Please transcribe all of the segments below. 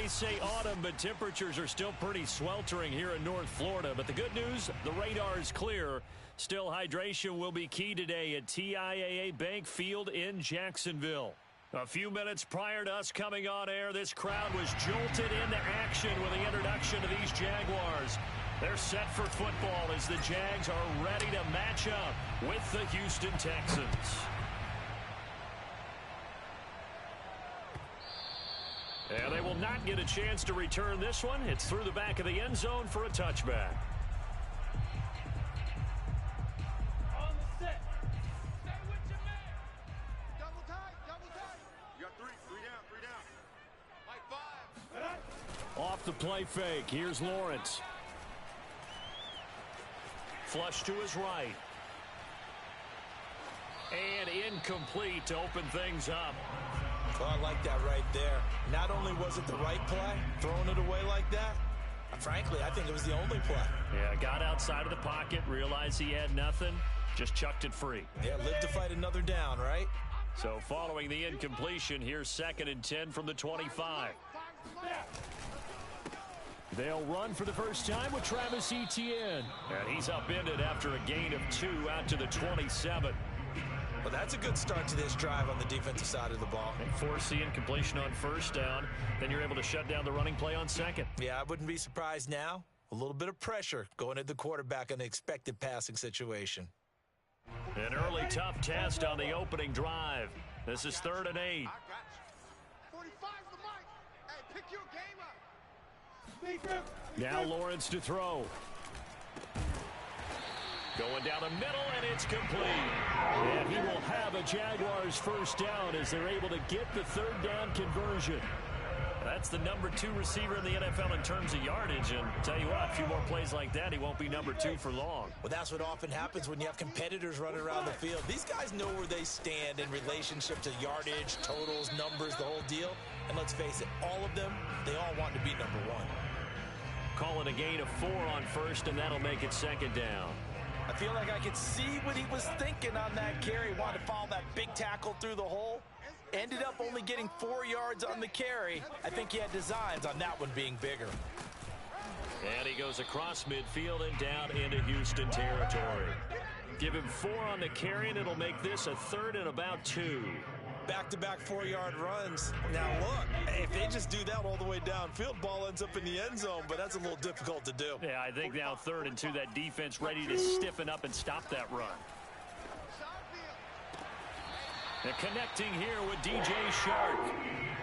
may say autumn, but temperatures are still pretty sweltering here in North Florida. But the good news, the radar is clear. Still, hydration will be key today at TIAA Bank Field in Jacksonville. A few minutes prior to us coming on air, this crowd was jolted into action with the introduction of these Jaguars. They're set for football as the Jags are ready to match up with the Houston Texans. And they will not get a chance to return this one. It's through the back of the end zone for a touchback. On the set. Stay with your man. Double tight, double tight. You got three down. Like 5. Off the play fake. Here's Lawrence. Flush to his right. And incomplete to open things up. Well, I like that right there. Not only was it the right play, throwing it away like that, frankly, I think it was the only play. Yeah, got outside of the pocket, realized he had nothing, just chucked it free. Yeah, live to fight another down, right? So following the incompletion, here's 2nd and 10 from the 25. They'll run for the first time with Travis Etienne. And he's upended after a gain of 2 out to the 27. Well, that's a good start to this drive on the defensive side of the ball. And force the incompletion on first down. Then you're able to shut down the running play on second. Yeah, I wouldn't be surprised now. A little bit of pressure going at the quarterback on the expected passing situation. An early tough test on the opening drive. This is 3rd and 8. I got you. 45's the mic. Hey, pick your game up. Now Lawrence to throw. Going down the middle, and it's complete. And he will have a Jaguars first down as they're able to get the 3rd down conversion. That's the number 2 receiver in the NFL in terms of yardage. And tell you what, a few more plays like that, he won't be number 2 for long. Well, that's what often happens when you have competitors running around the field. These guys know where they stand in relationship to yardage, totals, numbers, the whole deal. And let's face it, all of them, they all want to be number 1. Call it a gain of 4 on first, and that'll make it 2nd down. I feel like I could see what he was thinking on that carry. Wanted to follow that big tackle through the hole. Ended up only getting 4 yards on the carry. I think he had designs on that one being bigger. And he goes across midfield and down into Houston territory. Give him 4 on the carry, and it'll make this a 3rd and about 2. Back-to-back 4-yard runs. Now, look, if they just do that all the way downfield, ball ends up in the end zone, but that's a little difficult to do. Yeah, I think now 3rd and 2, that defense ready to stiffen up and stop that run. And connecting here with DJ Shark.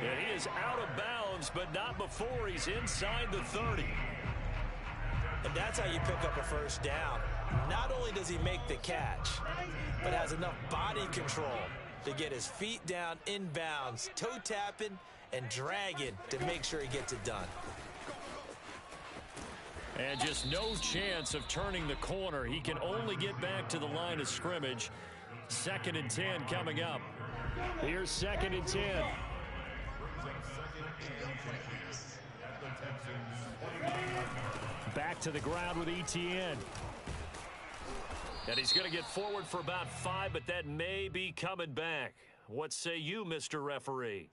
And he is out of bounds, but not before he's inside the 30. And that's how you pick up a first down. Not only does he make the catch, but has enough body control to get his feet down inbounds, toe tapping and dragging to make sure he gets it done. And just no chance of turning the corner. He can only get back to the line of scrimmage. 2nd and 10 coming up. Here's 2nd and 10. Back to the ground with Etienne. And he's going to get forward for about 5, but that may be coming back. What say you, Mr. Referee?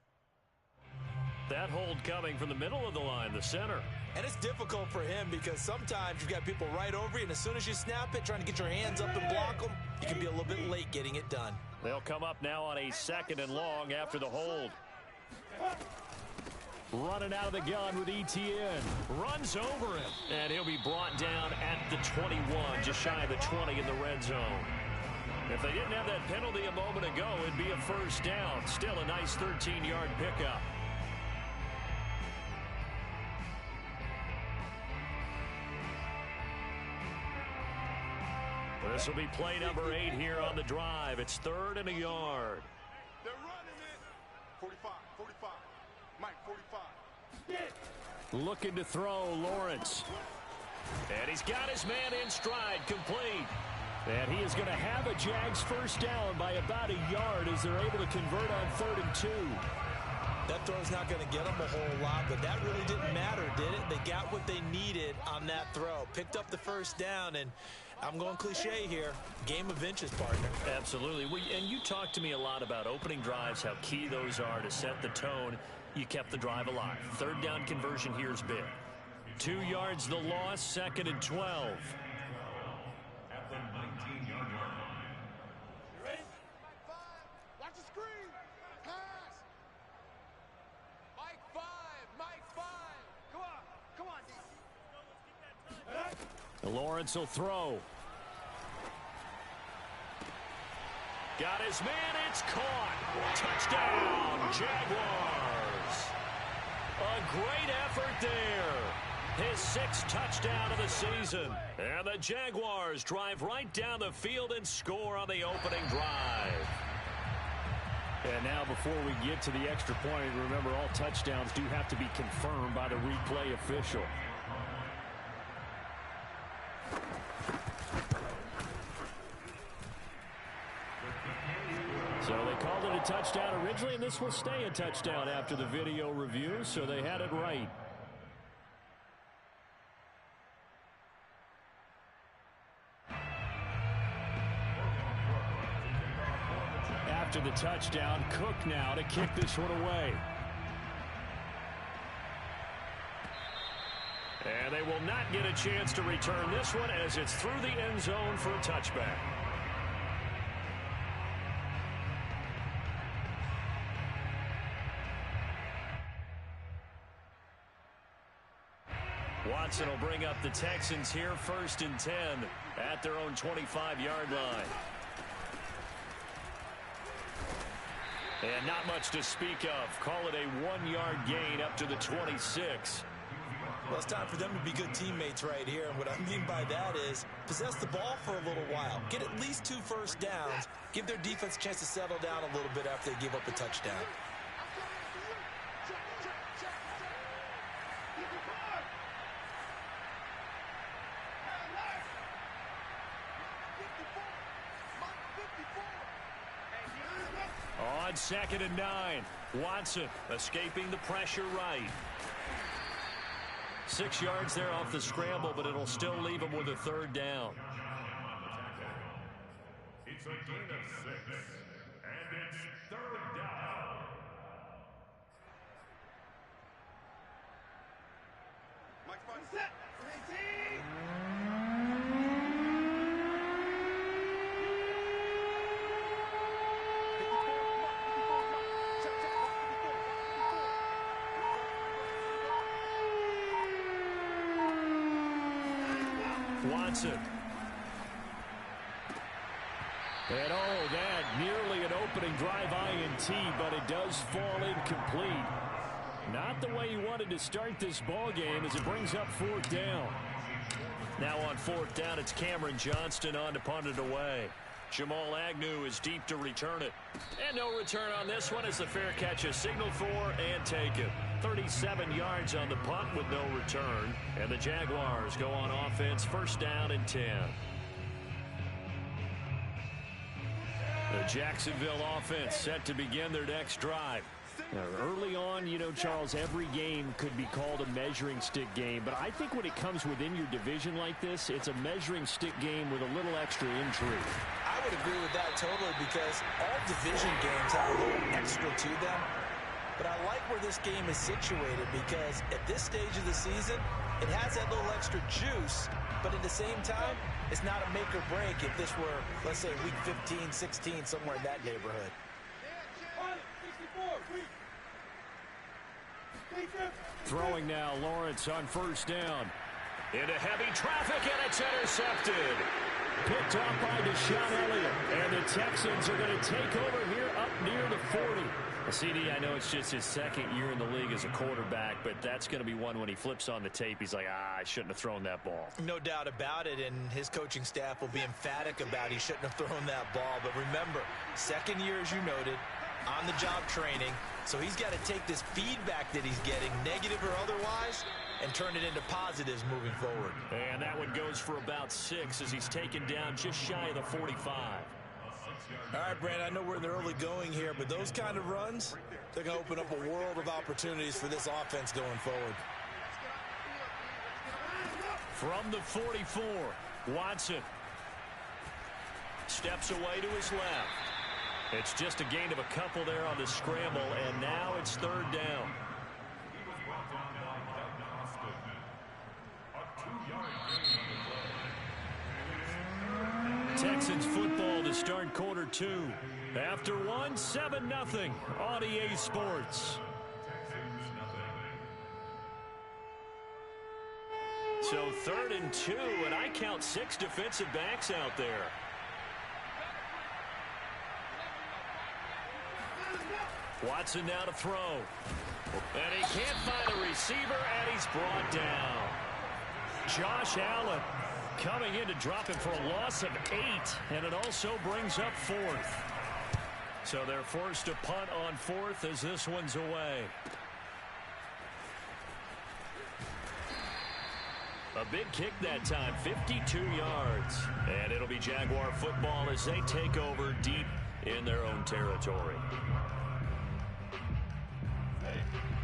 That hold coming from the middle of the line, the center. And it's difficult for him because sometimes you've got people right over you, and as soon as you snap it, trying to get your hands up and block them, you can be a little bit late getting it done. They'll come up now on a 2nd and long after the hold. Running out of the gun with Etienne. Runs over him. And he'll be brought down at the 21, just shy of the 20 in the red zone. If they didn't have that penalty a moment ago, it'd be a first down. Still a nice 13-yard pickup. This will be play number 8 here on the drive. It's 3rd and a yard. They're running it. 45. Mike, 45. Looking to throw, Lawrence. And he's got his man in stride, complete. And he is going to have a Jags first down by about a yard as they're able to convert on 3rd and 2. That throw's not going to get them a whole lot, but that really didn't matter, did it? They got what they needed on that throw. Picked up the first down, and I'm going cliche here. Game of inches, partner. Absolutely. And you talked to me a lot about opening drives, how key those are to set the tone. You kept the drive alive. Third down conversion here is big. 2 yards the loss, 2nd and 12. At the 19-yard line. You ready? Mike 5. Watch the screen. Pass. Mike 5. Mike 5. Come on. Come on, DC. Lawrence will throw. Got his man. It's caught. Touchdown, Jaguars. A great effort there. His 6th touchdown of the season. And the Jaguars drive right down the field and score on the opening drive. And now before we get to the extra point, remember all touchdowns do have to be confirmed by the replay official. So they called it a touchdown originally, and this will stay a touchdown after the video review, so they had it right. After the touchdown, Cook now to kick this one away. And they will not get a chance to return this one as it's through the end zone for a touchback. Watson will bring up the Texans here, 1st and 10 at their own 25-yard line. And not much to speak of. Call it a 1-yard gain up to the 26. Well, it's time for them to be good teammates right here. And what I mean by that is possess the ball for a little while. Get at least 2 first downs. Give their defense a chance to settle down a little bit after they give up a touchdown. On 2nd and 9, Watson escaping the pressure right. 6 yards there off the scramble, but it'll still leave him with a 3rd down. It's a gain of 6, and it's 3rd down. Mike 5 set. Watson. And oh, that nearly an opening drive INT, but it does fall incomplete. Not the way he wanted to start this ball game as it brings up 4th down. Now on 4th down, it's Cameron Johnston on to punt it away. Jamal Agnew is deep to return it. And no return on this one as the fair catch is signaled for and taken. 37 yards on the punt with no return. And the Jaguars go on offense, 1st down and 10. The Jacksonville offense set to begin their next drive. Now, early on, you know, Charles, every game could be called a measuring stick game. But I think when it comes within your division like this, it's a measuring stick game with a little extra intrigue. I would agree with that totally because all division games have a little extra to them. But I like where this game is situated because at this stage of the season, it has that little extra juice. But at the same time, it's not a make or break if this were, let's say, week 15, 16, somewhere in that neighborhood. Throwing now, Lawrence on 1st down. Into heavy traffic, and it's intercepted. Picked off by Deshaun Elliott. And the Texans are going to take over here up near the 40. CD, I know it's just his 2nd year in the league as a quarterback, but that's going to be one when he flips on the tape, he's like, I shouldn't have thrown that ball. No doubt about it, and his coaching staff will be emphatic about he shouldn't have thrown that ball. But remember, 2nd year, as you noted, on-the-job training, so he's got to take this feedback that he's getting, negative or otherwise, and turn it into positives moving forward. And that one goes for about 6 as he's taken down just shy of the 45. All right, Brand, I know we're in the early going here, but those kind of runs, they're going to open up a world of opportunities for this offense going forward. From the 44, Watson steps away to his left. It's just a gain of a couple there on the scramble, and now it's third down. Texans football to start quarter two. After one, 7-0 on EA Sports. So 3rd and 2, and I count 6 defensive backs out there. Watson now to throw. And he can't find a receiver, and he's brought down. Josh Allen coming in to drop him for a loss of 8, and it also brings up 4th. So they're forced to punt on 4th as this one's away. A big kick that time, 52 yards. And it'll be Jaguar football as they take over deep in their own territory.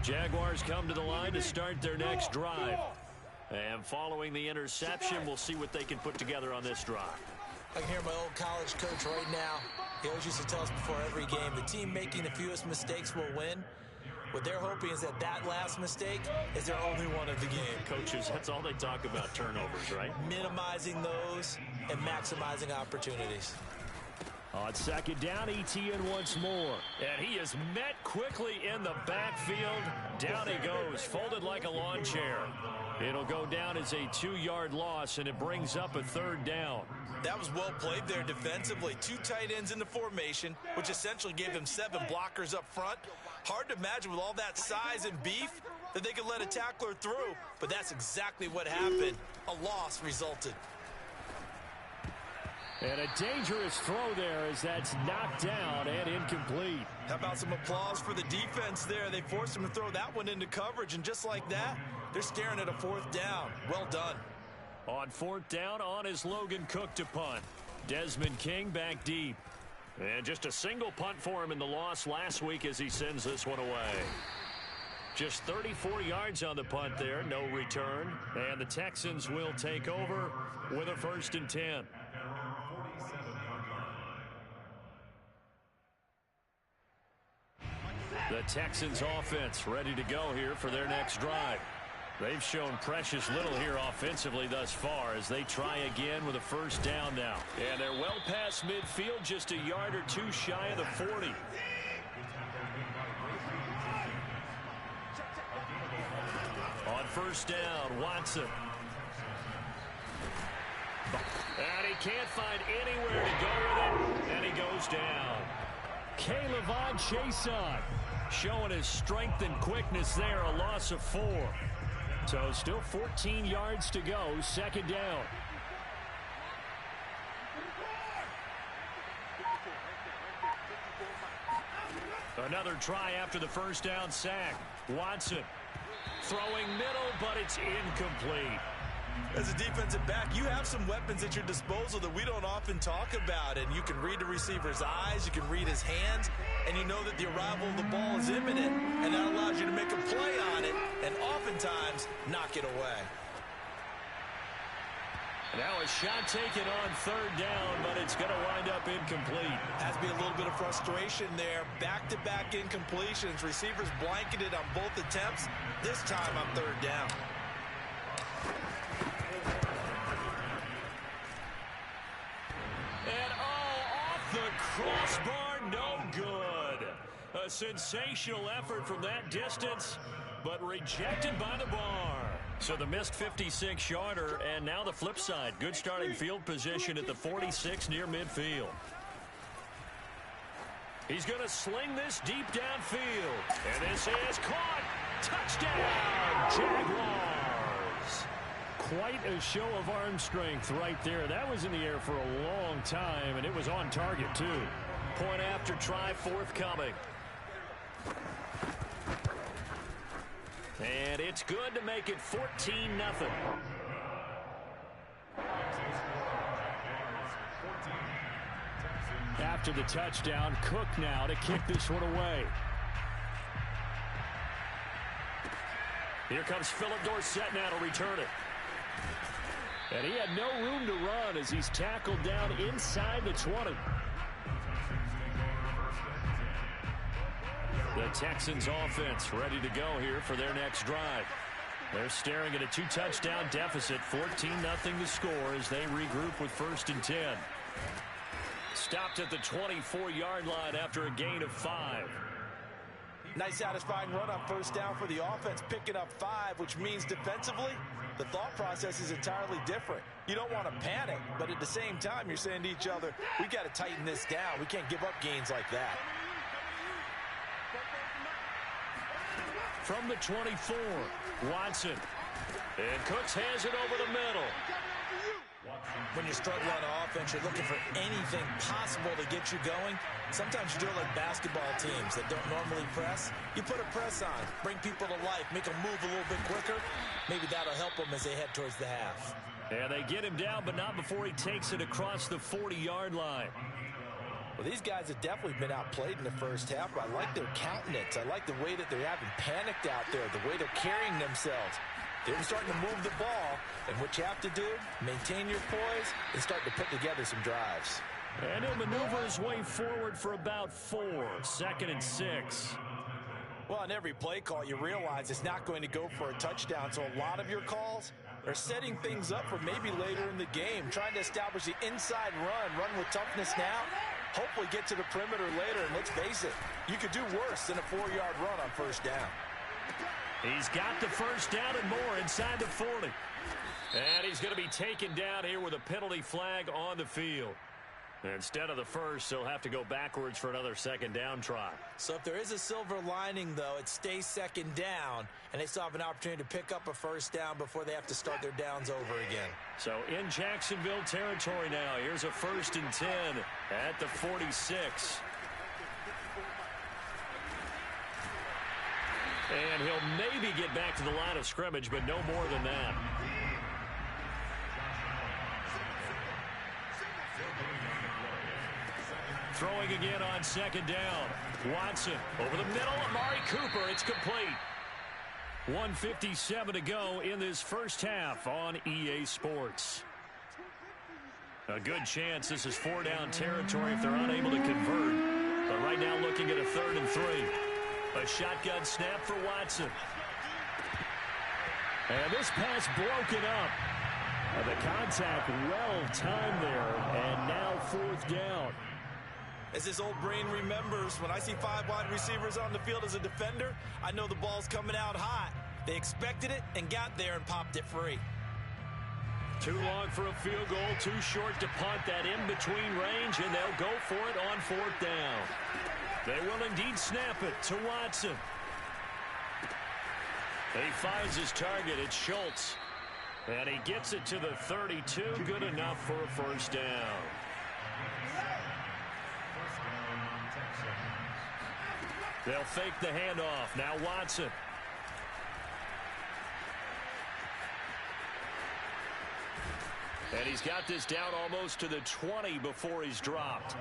Jaguars come to the line to start their next drive. And following the interception, we'll see what they can put together on this drive. I can hear my old college coach right now. He always used to tell us before every game, the team making the fewest mistakes will win. What they're hoping is that last mistake is their only one of the game. Coaches, that's all they talk about, turnovers, right? Minimizing those and maximizing opportunities. On second down, Etienne once more. And he is met quickly in the backfield. Down he goes, folded like a lawn chair. It'll go down as a 2-yard loss, and it brings up a 3rd down. That was well played there defensively. 2 tight ends in the formation, which essentially gave them 7 blockers up front. Hard to imagine with all that size and beef that they could let a tackler through, but that's exactly what happened. A loss resulted. And a dangerous throw there as that's knocked down and incomplete. How about some applause for the defense there? They forced him to throw that one into coverage, and just like that, they're staring at a 4th down. Well done. On 4th down, on is Logan Cook to punt. Desmond King back deep. And just a single punt for him in the loss last week as he sends this one away. Just 34 yards on the punt there, no return. And the Texans will take over with a 1st and 10. The Texans offense ready to go here for their next drive. They've shown precious little here offensively thus far as they try again with a 1st down now. And they're well past midfield, just a yard or 2 shy of the 40. On 1st down, Watson. And he can't find anywhere to go with it, and he goes down. K'Lavon Chaisson showing his strength and quickness there, a loss of 4. So still 14 yards to go, 2nd down. Another try after the 1st down sack. Watson throwing middle, but it's incomplete. As a defensive back, you have some weapons at your disposal that we don't often talk about, and you can read the receiver's eyes, you can read his hands, and you know that the arrival of the ball is imminent, and that allows you to make a play on it and oftentimes knock it away. Now a shot taken on 3rd down, but it's going to wind up incomplete. Has to be a little bit of frustration there. Back-to-back incompletions. Receivers blanketed on both attempts. This time on 3rd down. And off the crossbar, no good. A sensational effort from that distance, but rejected by the bar. So the missed 56-yarder, and now the flip side. Good starting field position at the 46 near midfield. He's going to sling this deep downfield. And this is caught. Touchdown, Jaguars. Quite a show of arm strength right there. That was in the air for a long time, and it was on target, too. Point after try forthcoming. And it's good to make it 14-0. After the touchdown, Cook now to kick this one away. Here comes Philip Dorsett now to return it. And he had no room to run as he's tackled down inside the 20. The Texans offense ready to go here for their next drive. They're staring at a 2-touchdown deficit, 14-0 to score as they regroup with 1st and 10. Stopped at the 24-yard line after a gain of 5. Nice satisfying run on 1st down for the offense, picking up 5, which means defensively, the thought process is entirely different. You don't want to panic, but at the same time, you're saying to each other, we got to tighten this down. We can't give up gains like that. From the 24, Watson. And Cooks has it over the middle. When you're struggling on offense, you're looking for anything possible to get you going. Sometimes you do it like basketball teams that don't normally press. You put a press on, bring people to life, make them move a little bit quicker. Maybe that'll help them as they head towards the half. And they get him down, but not before he takes it across the 40-yard line. Well, these guys have definitely been outplayed in the first half, but I like their countenance. I like the way that they're having panicked out there, the way they're carrying themselves. They're starting to move the ball, and what you have to do, maintain your poise and start to put together some drives. And he'll maneuver his way forward for about 4, 2nd and 6. Well, on every play call, you realize it's not going to go for a touchdown, so a lot of your calls are setting things up for maybe later in the game, trying to establish the inside run with toughness now, hopefully get to the perimeter later, and let's face it, you could do worse than a 4-yard run on 1st down. He's got the 1st down and more inside the 40. And he's going to be taken down here with a penalty flag on the field. Instead of the 1st, he'll have to go backwards for another 2nd down try. So if there is a silver lining, though, it stays 2nd down, and they still have an opportunity to pick up a 1st down before they have to start their downs over again. So in Jacksonville territory now, here's a 1st and 10 at the 46. And he'll maybe get back to the line of scrimmage, but no more than that. Throwing again on 2nd down. Watson over the middle. Amari Cooper. It's complete. 1:57 to go in this first half on EA Sports. A good chance this is 4-down territory if they're unable to convert. But right now looking at a 3rd and 3. A shotgun snap for Watson. And this pass broken up. The contact well timed there. And now 4th down. As his old brain remembers, when I see 5 wide receivers on the field as a defender, I know the ball's coming out hot. They expected it and got there and popped it free. Too long for a field goal, too short to punt. That in-between range, and they'll go for it on 4th down. They will indeed snap it to Watson. He finds his target. It's Schultz. And he gets it to the 32. Good enough for a 1st down. They'll fake the handoff. Now Watson. And he's got this down almost to the 20 before he's dropped.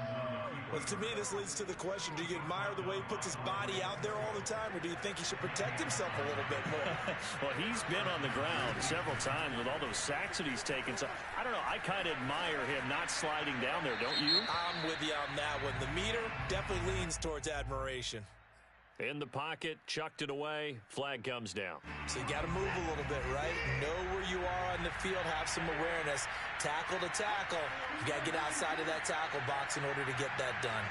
Well, to me, this leads to the question, do you admire the way he puts his body out there all the time, or do you think he should protect himself a little bit more? Well, he's been on the ground several times with all those sacks that he's taken. So, I don't know, I kind of admire him not sliding down there, don't you? I'm with you on that one. The meter definitely leans towards admiration. In the pocket, chucked it away, flag comes down. So you got to move a little bit, right? Know where you are on the field, have some awareness. Tackle to tackle. You got to get outside of that tackle box in order to get that done.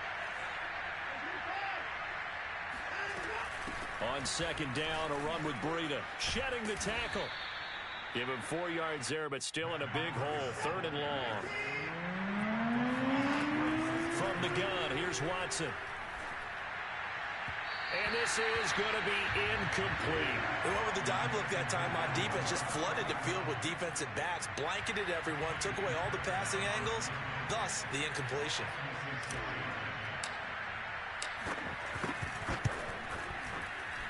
On 2nd down, a run with Breida. Shedding the tackle. Give him 4 yards there, but still in a big hole. 3rd and long. From the gun, here's Watson. And this is going to be incomplete. They went with the dive look that time on defense, just flooded the field with defensive backs, blanketed everyone, took away all the passing angles, thus the incompletion.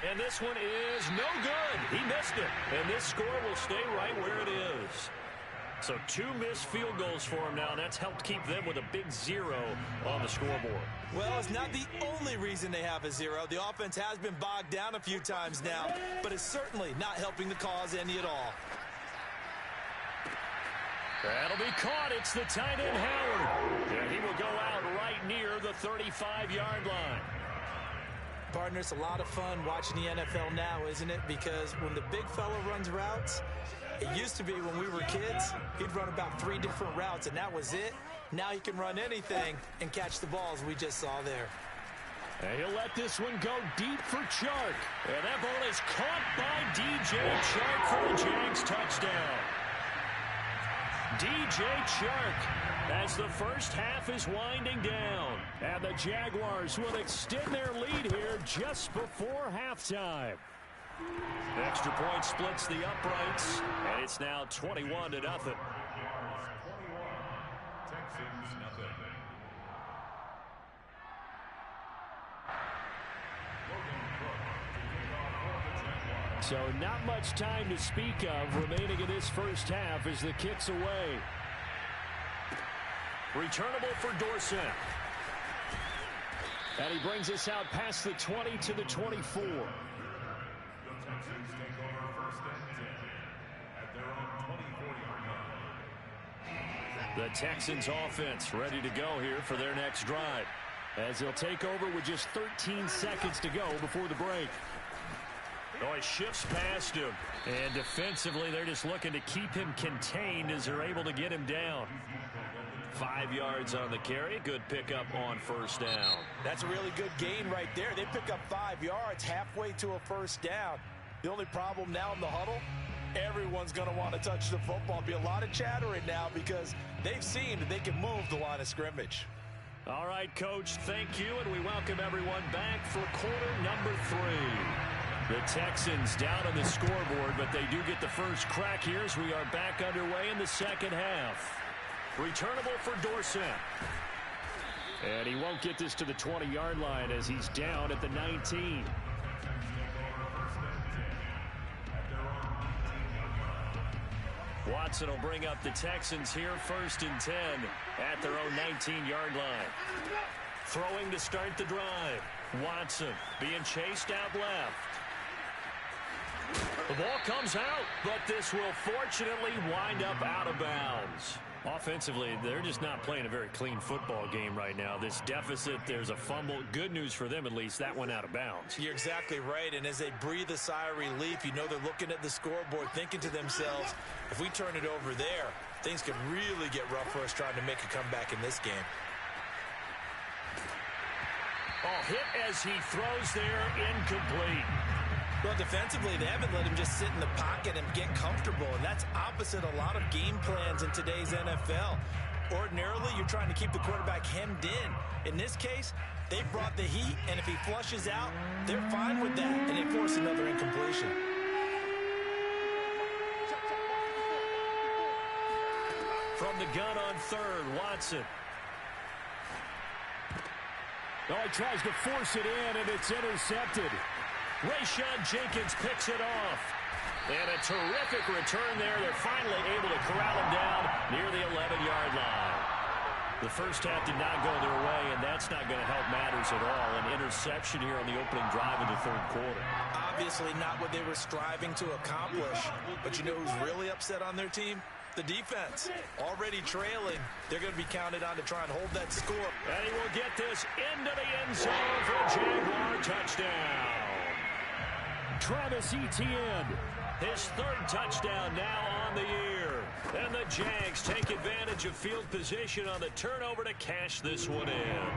And this one is no good. He missed it. And this score will stay right where it is. So 2 missed field goals for him now, and that's helped keep them with a big 0 on the scoreboard. Well, it's not the only reason they have a 0. The offense has been bogged down a few times now, but it's certainly not helping the cause any at all. That'll be caught. It's the tight end, Howard. And he will go out right near the 35-yard line. Partner, it's a lot of fun watching the NFL now, isn't it? Because when the big fella runs routes, it used to be when we were kids, he'd run about 3 different routes, and that was it. Now he can run anything and catch the balls we just saw there. And he'll let this one go deep for Chark. And that ball is caught by DJ Chark for the Jags touchdown. DJ Chark, as the first half is winding down. And the Jaguars will extend their lead here just before halftime. Extra point splits the uprights, and it's now 21-0. So not much time to speak of remaining in this first half as the kick's away. Returnable for Dorsett. And he brings us out past the 20 to the 24. The Texans offense ready to go here for their next drive, as they'll take over with just 13 seconds to go before the break. Oh, he shifts past him. And defensively, they're just looking to keep him contained as they're able to get him down. 5 yards on the carry. Good pickup on first down. That's a really good gain right there. They pick up 5 yards halfway to a first down. The only problem now in the huddle, everyone's going to want to touch the football. Be a lot of chattering now because they've seen that they can move the line of scrimmage. All right, Coach, thank you, and we welcome everyone back for quarter number 3. The Texans down on the scoreboard, but they do get the first crack here as we are back underway in the second half. Returnable for Dorsett. And he won't get this to the 20-yard line as he's down at the 19. Watson will bring up the Texans here, 1st and 10 at their own 19-yard line. Throwing to start the drive. Watson being chased out left. The ball comes out, but this will fortunately wind up out of bounds. Offensively, they're just not playing a very clean football game right now. This deficit, there's a fumble. Good news for them, at least. That went out of bounds. You're exactly right, and as they breathe a sigh of relief, you know they're looking at the scoreboard, thinking to themselves, if we turn it over there, things could really get rough for us trying to make a comeback in this game. Oh, hit as he throws there, incomplete. Well, defensively, they haven't let him just sit in the pocket and get comfortable, and that's opposite a lot of game plans in today's NFL. Ordinarily, you're trying to keep the quarterback hemmed in. In this case, they brought the heat, and if he flushes out, they're fine with that, and they force another incompletion. From the gun on 3rd, Watson. Oh, he tries to force it in, and it's intercepted. Rayshon Jenkins picks it off. And a terrific return there. They're finally able to corral him down near the 11-yard line. The first half did not go their way, and that's not going to help matters at all. An interception here on the opening drive of the 3rd quarter. Obviously not what they were striving to accomplish. But you know who's really upset on their team? The defense. Already trailing. They're going to be counted on to try and hold that score. And he will get this into the end zone for a Jaguar touchdown. Travis Etienne, his 3rd touchdown now on the year. And the Jags take advantage of field position on the turnover to cash this one in.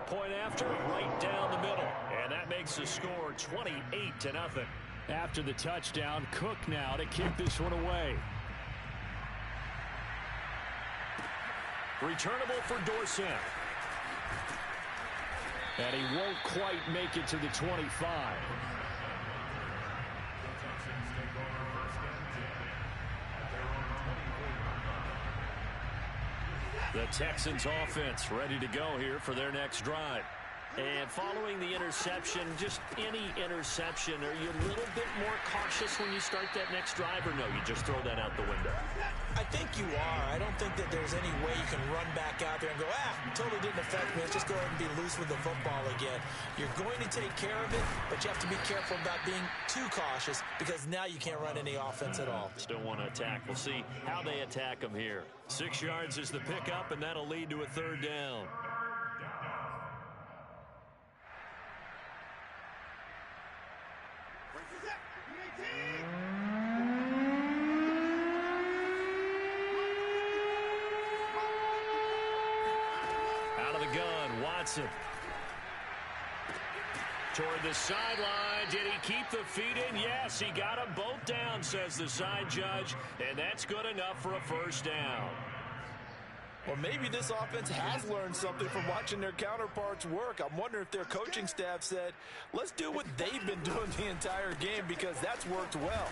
Point after, right down the middle. And that makes the score 28-0. After the touchdown, Cook now to kick this one away. Returnable for Dorsett. And he won't quite make it to the 25. The Texans offense ready to go here for their next drive. And following the interception, just any interception, are you a little bit more cautious when you start that next drive, or no, you just throw that out the window? I think you are. I don't think that there's any way you can run back out there and go, totally didn't affect me. Let's just go ahead and be loose with the football again. You're going to take care of it, but you have to be careful about being too cautious because now you can't run any offense at all. Still want to attack. We'll see how they attack them here. 6 yards is the pickup, and that'll lead to a third down. Out of the gun, Watson. Toward the sideline. Did he keep the feet in? Yes, he got them both down, says the side judge, and that's good enough for a first down. Well, maybe this offense has learned something from watching their counterparts work. I'm wondering if their coaching staff said, let's do what they've been doing the entire game because that's worked well.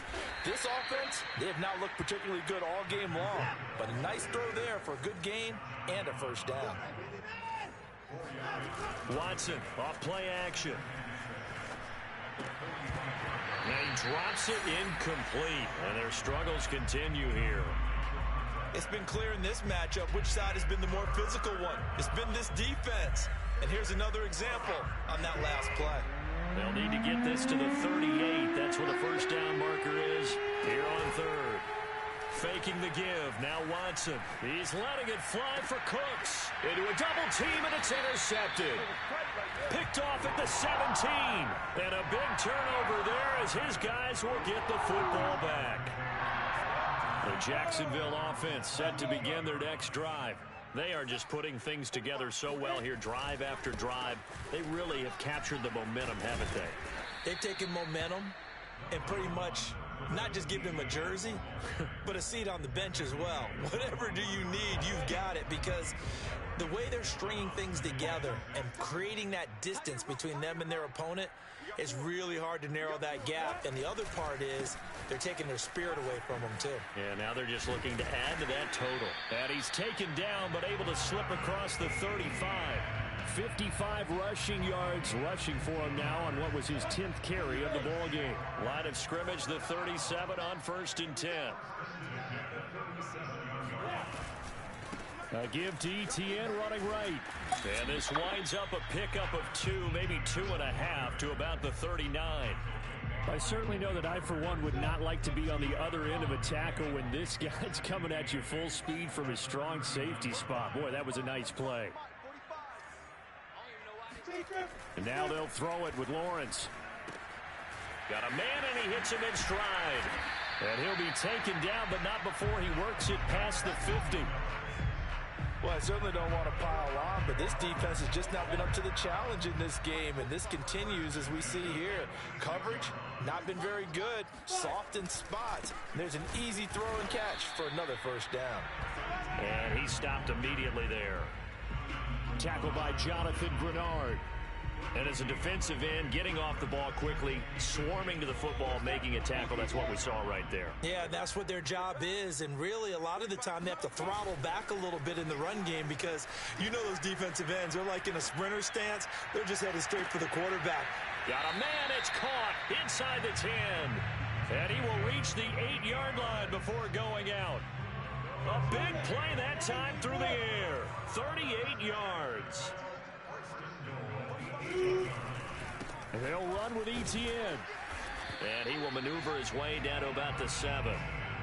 This offense, they have not looked particularly good all game long, but a nice throw there for a good gain and a first down. Watson off play action. And he drops it incomplete, and their struggles continue here. It's been clear in this matchup which side has been the more physical one. It's been this defense. And here's another example on that last play. They'll need to get this to the 38. That's where the first down marker is here on third. Faking the give. Now Watson. He's letting it fly for Cooks. Into a double team, and it's intercepted. Picked off at the 17. And a big turnover there as his guys will get the football back. The Jacksonville offense set to begin their next drive. They are just putting things together so well here, drive after drive. They really have captured the momentum, haven't they? They've taken momentum and pretty much not just give them a jersey, but a seat on the bench as well. Whatever do you need, you've got it, because the way they're stringing things together and creating that distance between them and their opponent, it's really hard to narrow that gap. And the other part is they're taking their spirit away from them, too. Yeah, now they're just looking to add to that total. And he's taken down, but able to slip across the 35. 55 rushing yards rushing for him now on what was his 10th carry of the ball game. Line of scrimmage, the 37 on 1st and 10. A give to ETN running right. And this winds up a pickup of 2, maybe 2.5 to about the 39. I certainly know that I, for one, would not like to be on the other end of a tackle when this guy's coming at you full speed from his strong safety spot. Boy, that was a nice play. And now they'll throw it with Lawrence. Got a man, and he hits him in stride. And he'll be taken down, but not before he works it past the 50. Well, I certainly don't want to pile on, but this defense has just not been up to the challenge in this game, and this continues as we see here. Coverage, not been very good, soft in spots. And there's an easy throw and catch for another first down. And he stopped immediately there. Tackled by Jonathan Grenard. And as a defensive end, getting off the ball quickly, swarming to the football, making a tackle. That's what we saw right there. Yeah, that's what their job is. And really, a lot of the time, they have to throttle back a little bit in the run game because you know those defensive ends, they're like in a sprinter stance. They're just headed straight for the quarterback. Got a man. It's caught inside the 10. And he will reach the 8-yard line before going out. A big play that time through the air. 38 yards. And they'll run with ETN. And he will maneuver his way down to about the 7.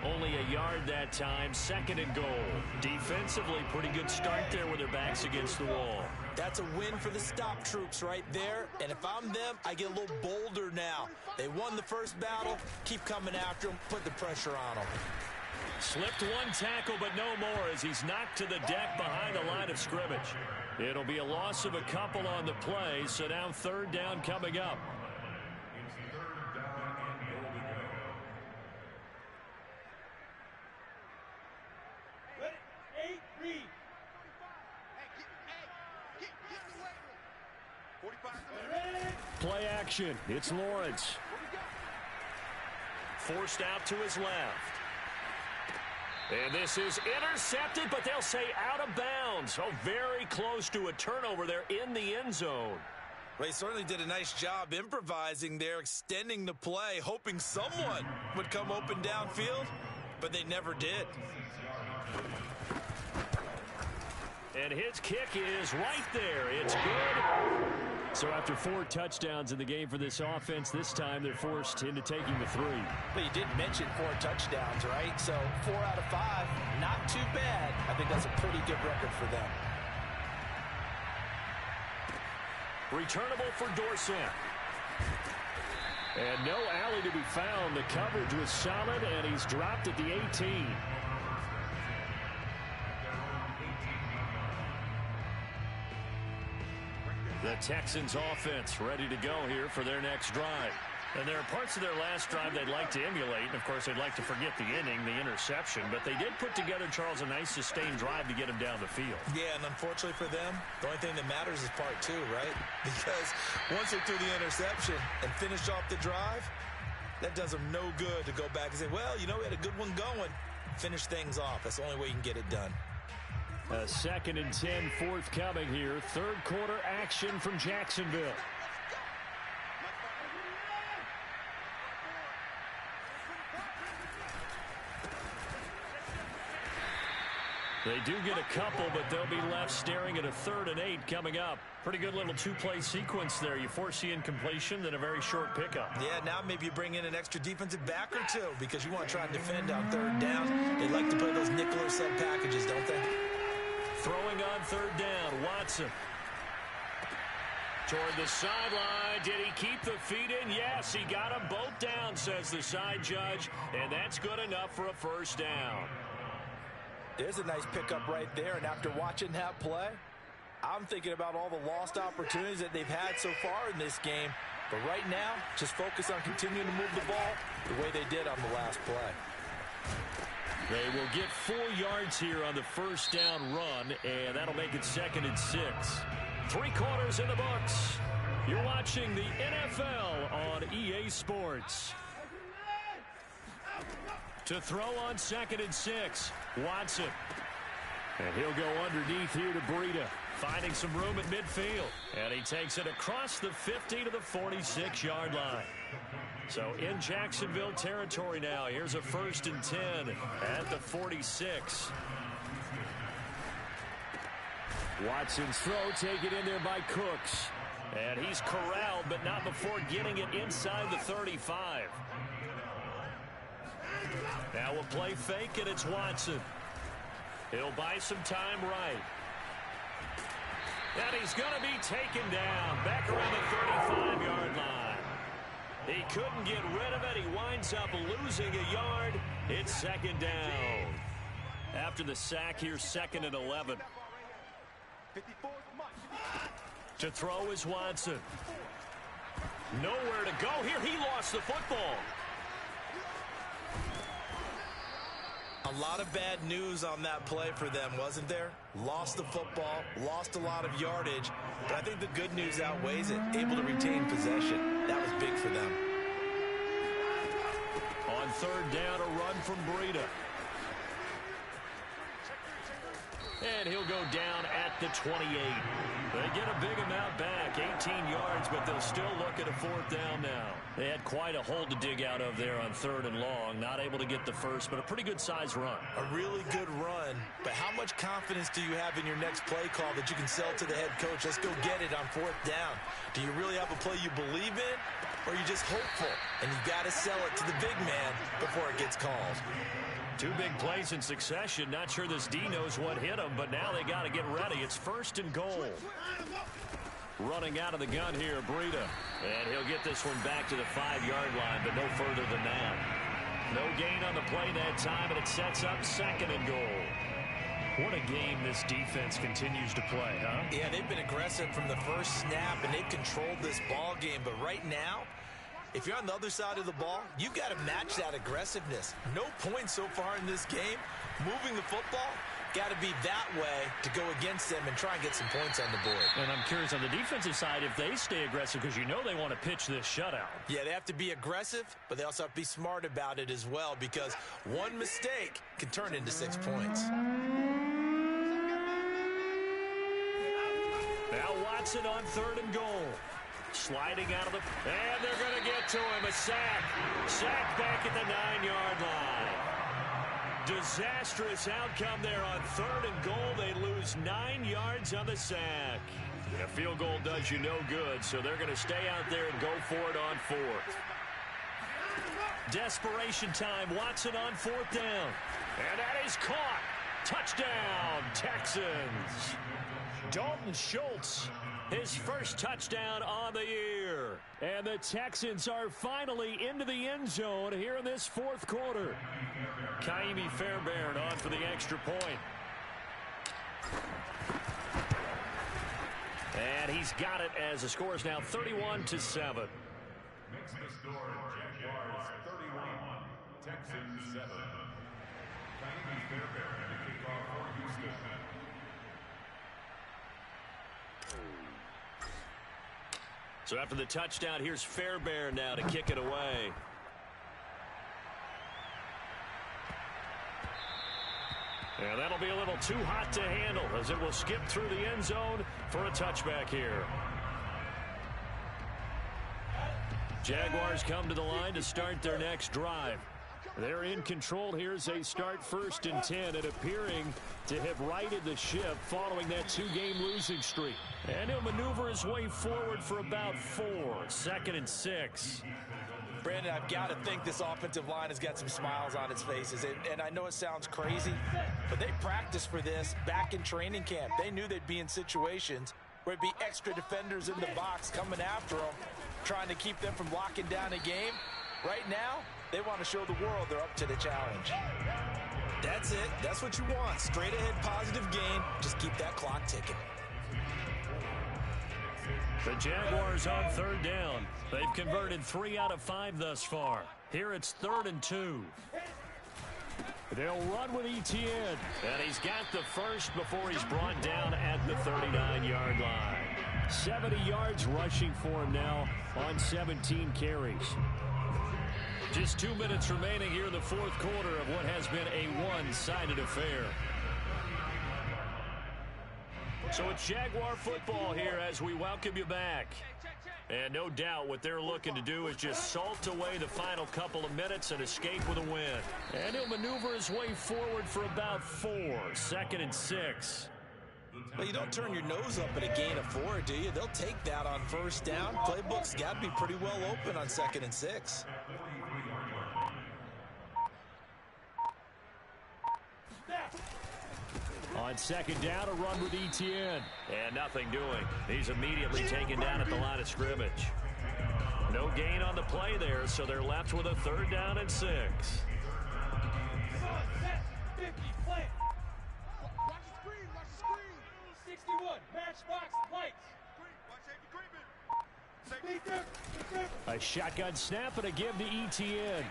Only a yard that time, 2nd and goal. Defensively, pretty good start there with their backs against the wall. That's a win for the stop troops right there. And if I'm them, I get a little bolder now. They won the first battle. Keep coming after them. Put the pressure on them. Slipped one tackle, but no more as he's knocked to the deck behind the line of scrimmage. It'll be a loss of a couple on the play, so now 3rd down coming up. Play action. It's Lawrence. Forced out to his left. And this is intercepted, but they'll say out of bounds. Oh, very close to a turnover there in the end zone. They certainly did a nice job improvising there, extending the play, hoping someone would come open downfield, but they never did. And his kick is right there. It's good. So after 4 touchdowns in the game for this offense, this time they're forced into taking the 3. But you did mention 4 touchdowns, right? So 4 out of 5, not too bad. I think that's a pretty good record for them. Returnable for Dorsett. And no alley to be found. The coverage was solid, and he's dropped at the 18. The Texans offense ready to go here for their next drive. And there are parts of their last drive they'd like to emulate. And, of course, they'd like to forget the inning, the interception. But they did put together, Charles, a nice sustained drive to get him down the field. Yeah, and unfortunately for them, the only thing that matters is part 2, right? Because once they threw the interception and finished off the drive, that does them no good to go back and say, well, you know, we had a good one going. Finish things off. That's the only way you can get it done. A 2nd and 10 forthcoming here. Third quarter action from Jacksonville. They do get a couple, but they'll be left staring at a 3rd and 8 coming up. Pretty good little 2-play sequence there. You force the incompletion, then a very short pickup. Yeah, now maybe you bring in an extra defensive back or 2 because you want to try and defend on 3rd down. They like to play those nickel or sub packages, don't they? Throwing on 3rd down, Watson. Toward the sideline. Did he keep the feet in? Yes, he got them both down, says the side judge. And that's good enough for a 1st down. There's a nice pickup right there, and after watching that play, I'm thinking about all the lost opportunities that they've had so far in this game. But right now, just focus on continuing to move the ball the way they did on the last play. They will get 4 yards here on the 1st down run, and that'll make it 2nd and 6. 3 quarters in the books. You're watching the NFL on EA Sports. To throw on 2nd and 6, Watson. And he'll go underneath here to Breida, finding some room at midfield. And he takes it across the 50 to the 46-yard line. So in Jacksonville territory now. Here's a 1st and 10 at the 46. Watson's throw taken in there by Cooks. And he's corralled, but not before getting it inside the 35. Now we'll play fake, and it's Watson. He'll buy some time right. And he's going to be taken down back around the 35-yard line. He couldn't get rid of it. He winds up losing a yard. It's 2nd down. After the sack, here's 2nd and 11. To throw is Watson. Nowhere to go here. He lost the football. A lot of bad news on that play for them, wasn't there? Lost the football, lost a lot of yardage, but I think the good news outweighs it. Able to retain possession. That was big for them. On 3rd down, a run from Breida. And he'll go down at the 28. They get a big amount back, 18 yards, but they'll still look at a 4th down now. They had quite a hole to dig out of there on 3rd and long. Not able to get the first, but a pretty good size run. A really good run, but how much confidence do you have in your next play call that you can sell to the head coach? Let's go get it on 4th down. Do you really have a play you believe in, or are you just hopeful? And you've got to sell it to the big man before it gets called. 2 big plays in succession. Not sure this D knows what hit him, but now they got to get ready. It's 1st and goal. Running out of the gun here, Breida. And he'll get this one back to the 5-yard line, but no further than that. No gain on the play that time, and it sets up 2nd and goal. What a game this defense continues to play, huh? Yeah, they've been aggressive from the first snap, and they've controlled this ball game. But right now, if you're on the other side of the ball, you've got to match that aggressiveness. No points so far in this game. Moving the football, got to be that way to go against them and try and get some points on the board. And I'm curious on the defensive side if they stay aggressive, because you know they want to pitch this shutout. Yeah, they have to be aggressive, but they also have to be smart about it as well, because one mistake can turn into 6 points. Now Watson on 3rd and goal. sliding out of the, and they're going to get to him. A sack. Sack back at the 9-yard line. Disastrous outcome there on 3rd and goal. They lose 9 yards on the sack. A field goal does you no good, so they're going to stay out there and go for it on 4th. Desperation time. Watson on 4th down. And that is caught. Touchdown, Texans. Dalton Schultz, his first touchdown on the year. And the Texans are finally into the end zone here in this 4th quarter. Kaimi Fairbairn on for the extra point. And he's got it as the score is now 31-7. Makes the score Jaguars 31, Texans 7. Kaimi Fairbairn to kick off for Houston. So after the touchdown, here's Fairbairn now to kick it away. And that'll be a little too hot to handle as it will skip through the end zone for a touchback here. Jaguars come to the line to start their next drive. They're in control here as they start 1st and 10 and appearing to have righted the ship following that 2-game losing streak. And he'll maneuver his way forward for about 4. 2nd and 6. Brandon, I've got to think this offensive line has got some smiles on its faces. And I know it sounds crazy, but they practiced for this back in training camp. They knew they'd be in situations where it'd be extra defenders in the box coming after them, trying to keep them from locking down a game. Right now, they want to show the world they're up to the challenge. That's it. That's what you want. Straight ahead positive gain. Just keep that clock ticking. The Jaguars on 3rd down. They've converted 3 out of 5 thus far. Here it's 3rd and 2. They'll run with Etienne. And he's got the first before he's brought down at the 39-yard line. 70 yards rushing for him now on 17 carries. Just 2 minutes remaining here in the 4th quarter of what has been a one-sided affair. So it's Jaguar football here as we welcome you back. And no doubt what they're looking to do is just salt away the final couple of minutes and escape with a win. And he'll maneuver his way forward for about 4. 2nd and 6. Well, you don't turn your nose up at a gain of 4, do you? They'll take that on 1st down. Playbook's got to be pretty well open on 2nd and 6. On 2nd down, a run with Etienne. And nothing doing. He's immediately taken down at the line of scrimmage. No gain on the play there, so they're left with a 3rd down and 6. 61, matchbox lights. A shotgun snap and a give to Etienne.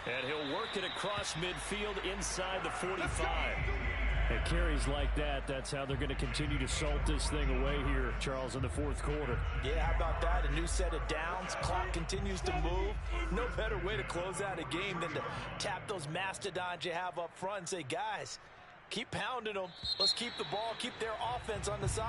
And he'll work it across midfield inside the 45. And carries like that, that's how they're going to continue to salt this thing away here, Charles, in the 4th quarter. Yeah, how about that? A new set of downs. Clock continues to move. No better way to close out a game than to tap those mastodons you have up front and say, guys, keep pounding them. Let's keep the ball, keep their offense on the side.